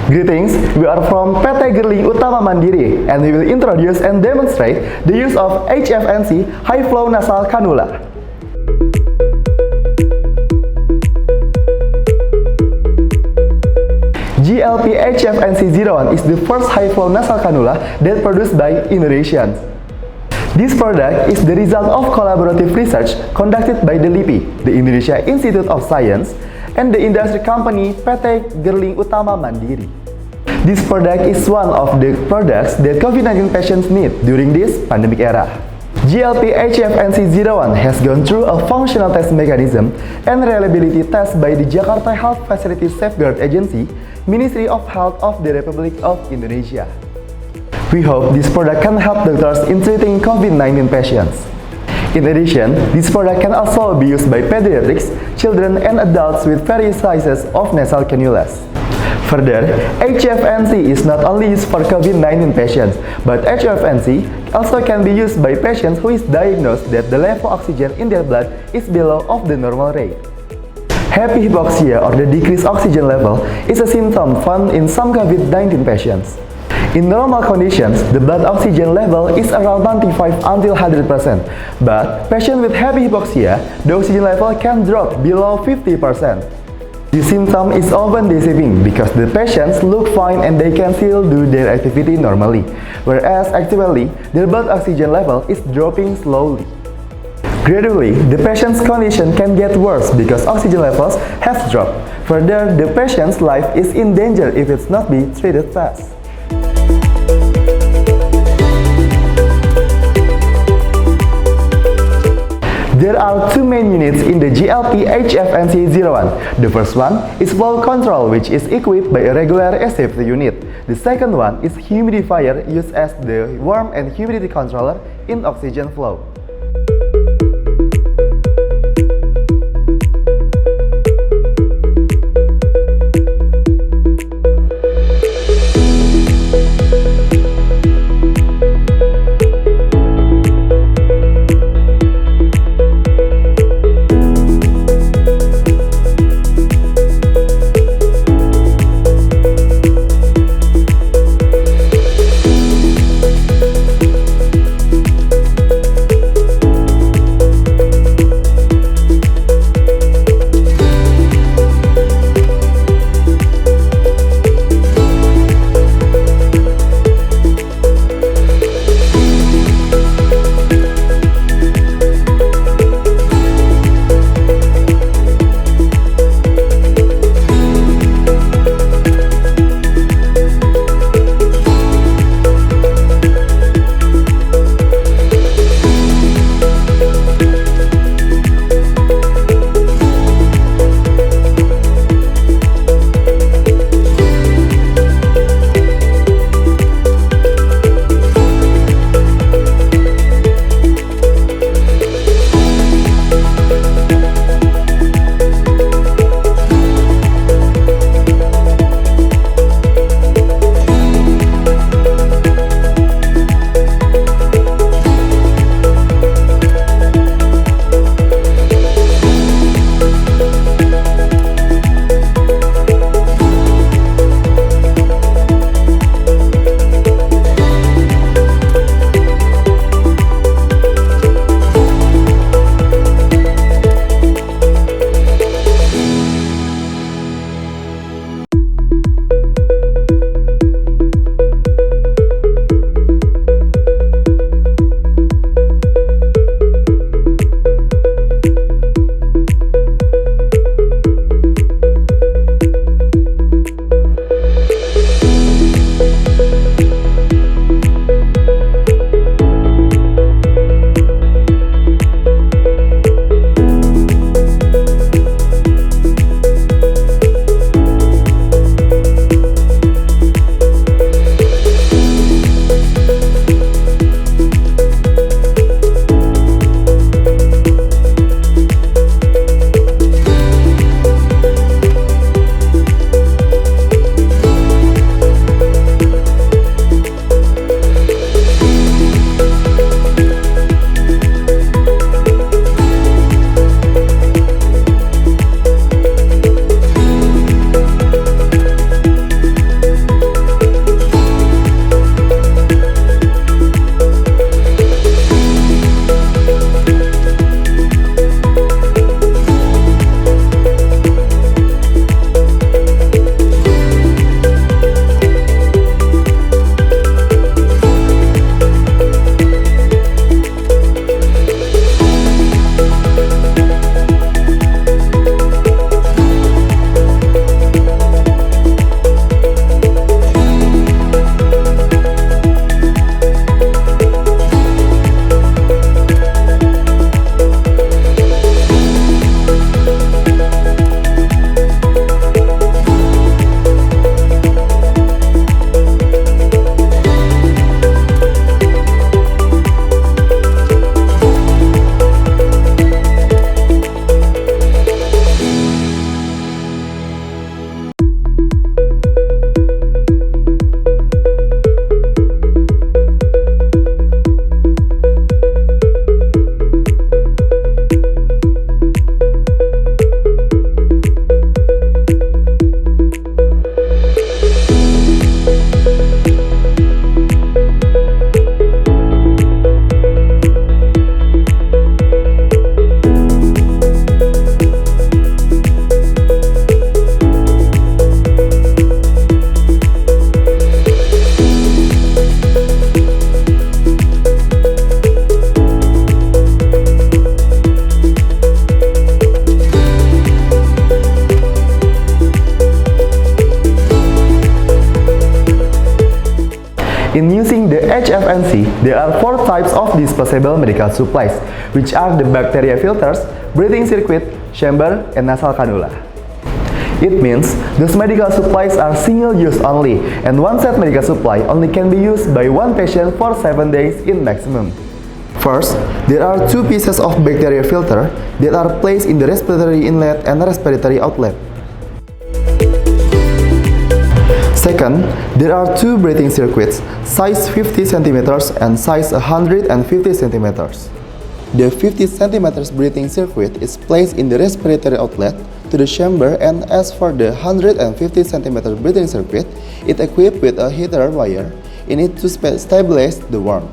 Greetings, we are from PT Gerling Utama Mandiri and we will introduce and demonstrate the use of HFNC High Flow Nasal Cannula. GLP HFNC01 is the first high flow nasal cannula that produced by Indonesians. This product is the result of collaborative research conducted by the LIPI, the Indonesia Institute of Science, and the industry company PT Gerling Utama Mandiri. This product is one of the products that COVID-19 patients need during this pandemic era. GLP HFNC01 has gone through a functional test mechanism and reliability test by the Jakarta Health Facilities Safeguard Agency, Ministry of Health of the Republic of Indonesia. We hope this product can help doctors in treating COVID-19 patients. In addition, this product can also be used by pediatrics, children, and adults with various sizes of nasal cannulas. Further, HFNC is not only used for COVID-19 patients, but HFNC also can be used by patients who is diagnosed that the level of oxygen in their blood is below of the normal rate. Happy hypoxia or the decreased oxygen level is a symptom found in some COVID-19 patients. In normal conditions, the blood oxygen level is around 95 until 100%, but patients with happy hypoxia, the oxygen level can drop below 50%. This symptom is often deceiving because the patients look fine and they can still do their activity normally, whereas actually their blood oxygen level is dropping slowly. Gradually, the patient's condition can get worse because oxygen levels have dropped. Further, the patient's life is in danger if it's not be treated fast. There are two main units in the GLP HFNC01. The first one is flow control, which is equipped by a regular safety unit. The second one is humidifier, used as the warmth and humidity controller in oxygen flow. HFNC, there are 4 types of disposable medical supplies, which are the bacteria filters, breathing circuit, chamber, and nasal cannula. It means those medical supplies are single-use only, and one set medical supply only can be used by one patient for 7 days in maximum. First, there are 2 pieces of bacteria filter that are placed in the respiratory inlet and respiratory outlet. Second, there are 2 breathing circuits, size 50 cm and size 150 cm. The 50 cm breathing circuit is placed in the respiratory outlet to the chamber, and as for the 150 cm breathing circuit, it equipped with a heater wire in it to stabilize the warmth.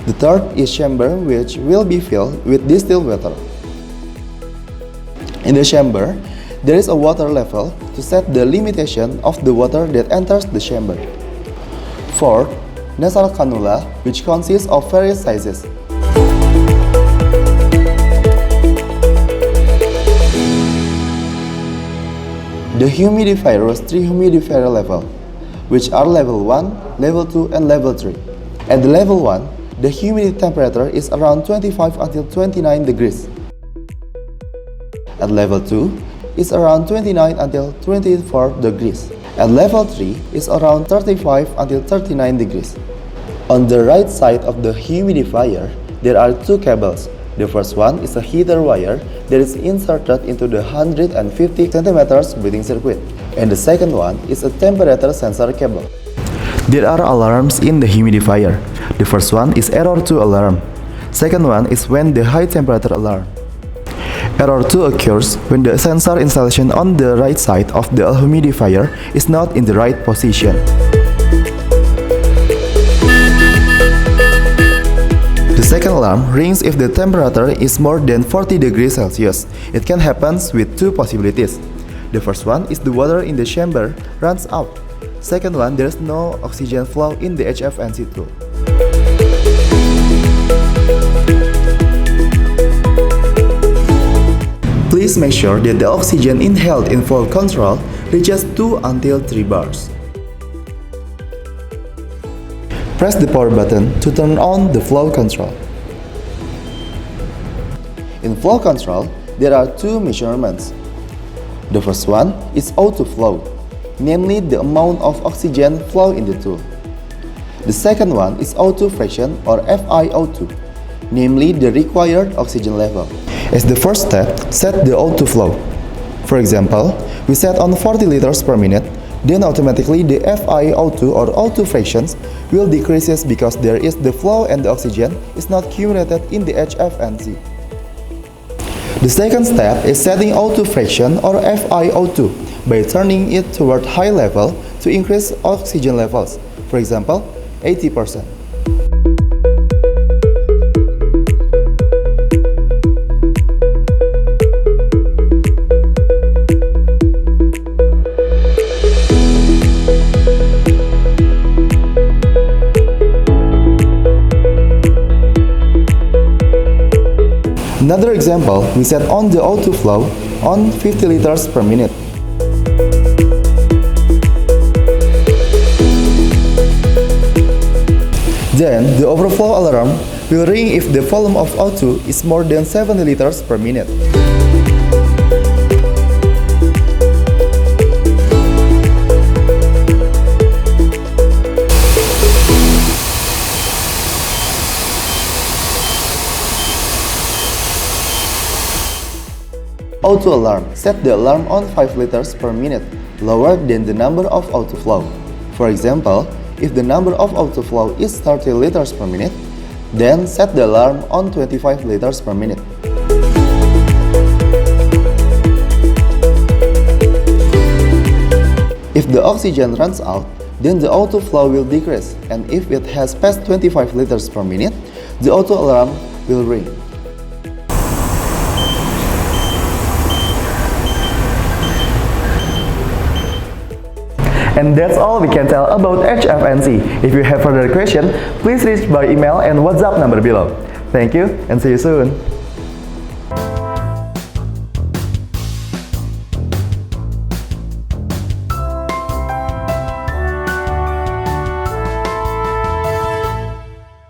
The third is chamber, which will be filled with distilled water. In the chamber, there is a water level to set the limitation of the water that enters the chamber. Fourth, nasal cannula, which consists of various sizes. The humidifier has 3 humidifier levels, which are level 1, level 2, and level 3. At the level 1, the humidity temperature is around 25 until 29 degrees. At level 2, is around 29 until 24 degrees. At level 3 is around 35 until 39 degrees. On the right side of the humidifier, there are 2 cables. The first one is a heater wire that is inserted into the 150 cm breathing circuit, and the second one is a temperature sensor cable. There are alarms in the humidifier. The first one is error 2 alarm. Second one is when the high temperature alarm. Error 2 occurs when the sensor installation on the right side of the humidifier is not in the right position. The second alarm rings if the temperature is more than 40 degrees Celsius. It can happen with 2 possibilities. The first one is the water in the chamber runs out. Second one, there is no oxygen flow in the HFNC tool. Please make sure that the oxygen inhaled in flow control reaches 2 until 3 bars. Press the power button to turn on the flow control. In flow control, there are 2 measurements. The first one is O2 flow, namely the amount of oxygen flow in the tool. The second one is O2 fraction, or FiO2, namely the required oxygen level. As the first step, set the O2 flow. For example, we set on 40 liters per minute, then automatically the FiO2 or O2 fractions will decreases because there is the flow and the oxygen is not accumulated in the HFNC. The second step is setting O2 fraction or FiO2 by turning it toward high level to increase oxygen levels, for example, 80%. Another example, we set on the O2 flow on 50 liters per minute. Then, the overflow alarm will ring if the volume of O2 is more than 70 liters per minute. O2 alarm. Set the alarm on 5 liters per minute, lower than the number of O2 flow. For example, if the number of O2 flow is 30 liters per minute, then set the alarm on 25 liters per minute. If the oxygen runs out, then the O2 flow will decrease, and if it has passed 25 liters per minute, the O2 alarm will ring. And that's all we can tell about HFNC. If you have further questions, please reach by email and WhatsApp number below. Thank you and see you soon.